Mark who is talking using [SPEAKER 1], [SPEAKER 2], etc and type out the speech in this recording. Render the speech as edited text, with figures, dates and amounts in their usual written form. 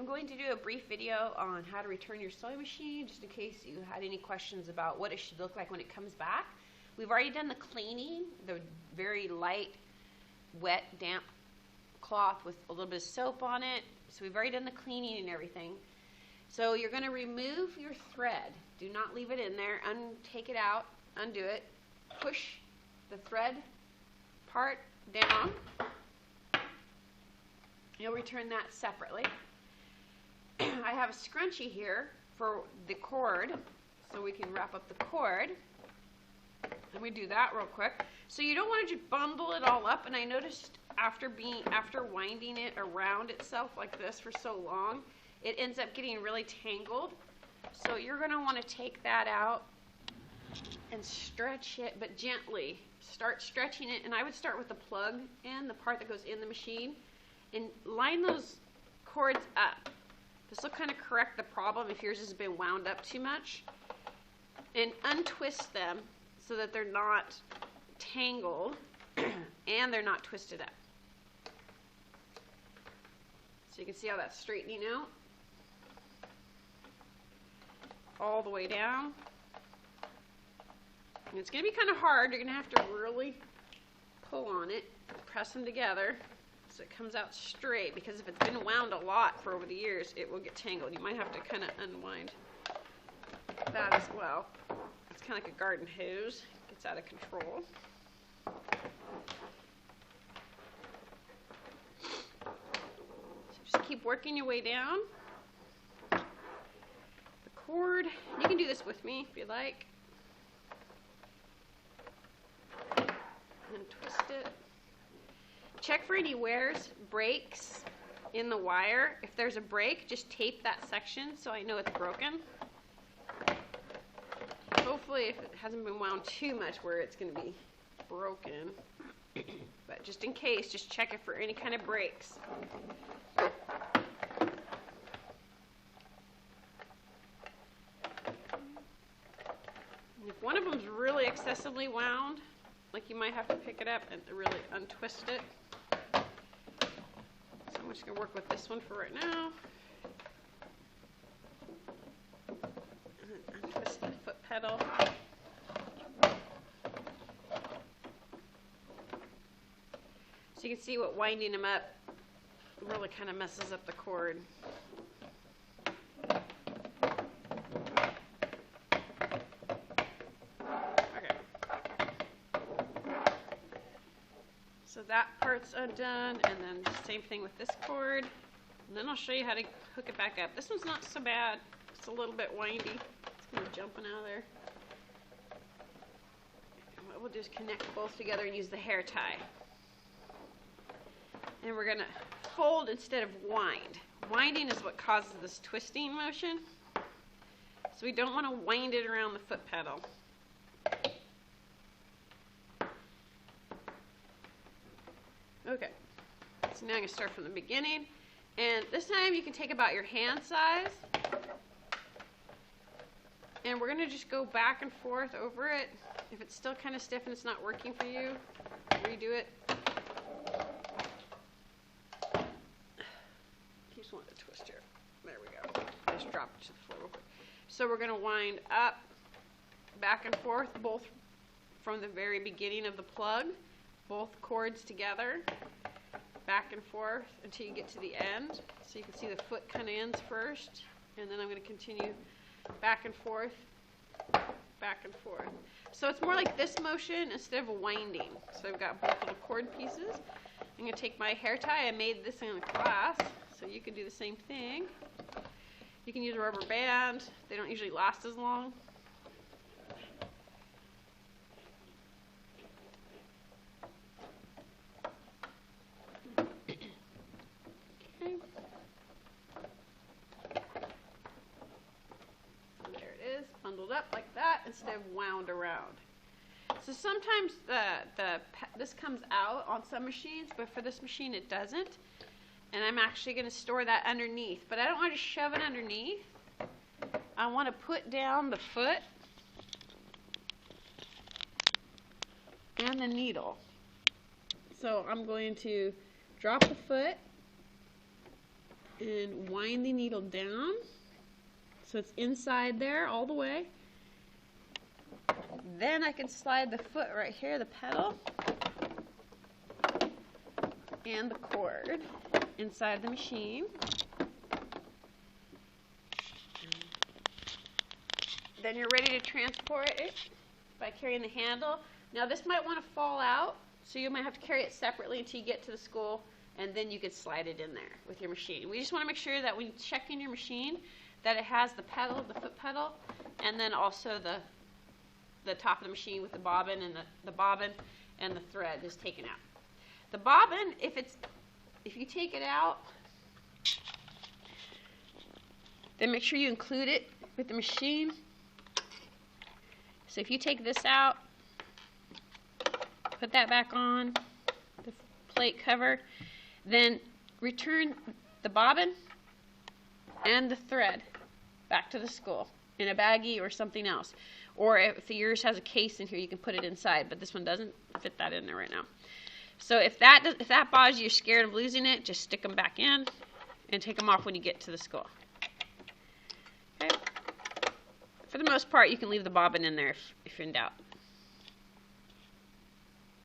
[SPEAKER 1] I'm going to do a brief video on how to return your sewing machine, just in case you had any questions about what it should look like when it comes back. We've already done the cleaning, the very light, wet, damp cloth with a little bit of soap on it. So we've already done the cleaning and everything. So you're going to remove your thread. Do not leave it in there. Take it out, undo it, push the thread part down. You'll return that separately. I have a scrunchie here for the cord, so we can wrap up the cord. And we do that real quick. So you don't want to just bundle it all up. And I noticed after winding it around itself like this for so long, it ends up getting really tangled. So you're going to want to take that out and stretch it, but gently. Start stretching it, and I would start with the plug end, the part that goes in the machine, and line those cords up. This will kind of correct the problem if yours has been wound up too much. And untwist them so that they're not tangled and they're not twisted up. So you can see how that's straightening out. All the way down. And it's going to be kind of hard. You're going to have to really pull on it, press them together so it comes out straight, because if it's been wound a lot for over the years, it will get tangled. You might have to kind of unwind that as well. It's kind of like a garden hose. It gets out of control. So just keep working your way down. The cord, you can do this with me if you like. And twist it. Check for any wears, breaks in the wire. If there's a break, just tape that section so I know it's broken. Hopefully, if it hasn't been wound too much where it's going to be broken. But just in case, just check it for any kind of breaks. And if one of them's really excessively wound, like, you might have to pick it up and really untwist it. So I'm just going to work with this one for right now. And then untwist the foot pedal. So you can see what winding them up really kind of messes up the cord. So that part's undone, and then the same thing with this cord. And then I'll show you how to hook it back up. This one's not so bad. It's a little bit windy. It's kind of jumping out of there. And what we'll do is connect both together and use the hair tie. And we're going to fold instead of wind. Winding is what causes this twisting motion. So we don't want to wind it around the foot pedal. Okay, so now I'm going to start from the beginning, and this time you can take about your hand size, and we're going to just go back and forth over it. If it's still kind of stiff and it's not working for you, redo it. Just want to twist here. There we go. I just dropped it to the floor real quick. So we're going to wind up, back and forth, both from the very beginning of the plug. Both cords together, back and forth until you get to the end. So you can see the foot kind of ends first, and then I'm going to continue back and forth, back and forth. So it's more like this motion instead of a winding. So I've got both little cord pieces. I'm going to take my hair tie. I made this in a class, so you can do the same thing. You can use a rubber band. They don't usually last as long. Bundled up like that instead of wound around. So sometimes this comes out on some machines, but for this machine it doesn't. And I'm actually going to store that underneath. But I don't want to shove it underneath. I want to put down the foot and the needle. So I'm going to drop the foot and wind the needle down so it's inside there all the way. Then I can slide the foot right here, the pedal, and the cord inside the machine. Then you're ready to transport it by carrying the handle. Now this might want to fall out, so you might have to carry it separately until you get to the school, and then you can slide it in there with your machine. We just want to make sure that when you check in your machine that it has the pedal, the foot pedal, and then also the top of the machine with the bobbin, and the bobbin and the thread is taken out. The bobbin, if you take it out, then make sure you include it with the machine. So if you take this out, put that back on, the plate cover, then return the bobbin and the thread back to the school in a baggie or something else. Or if yours has a case in here, you can put it inside, but this one doesn't fit that in there right now. So if that bothers you, you're scared of losing it, just stick them back in and take them off when you get to the school. Okay? For the most part, you can leave the bobbin in there if you're in doubt.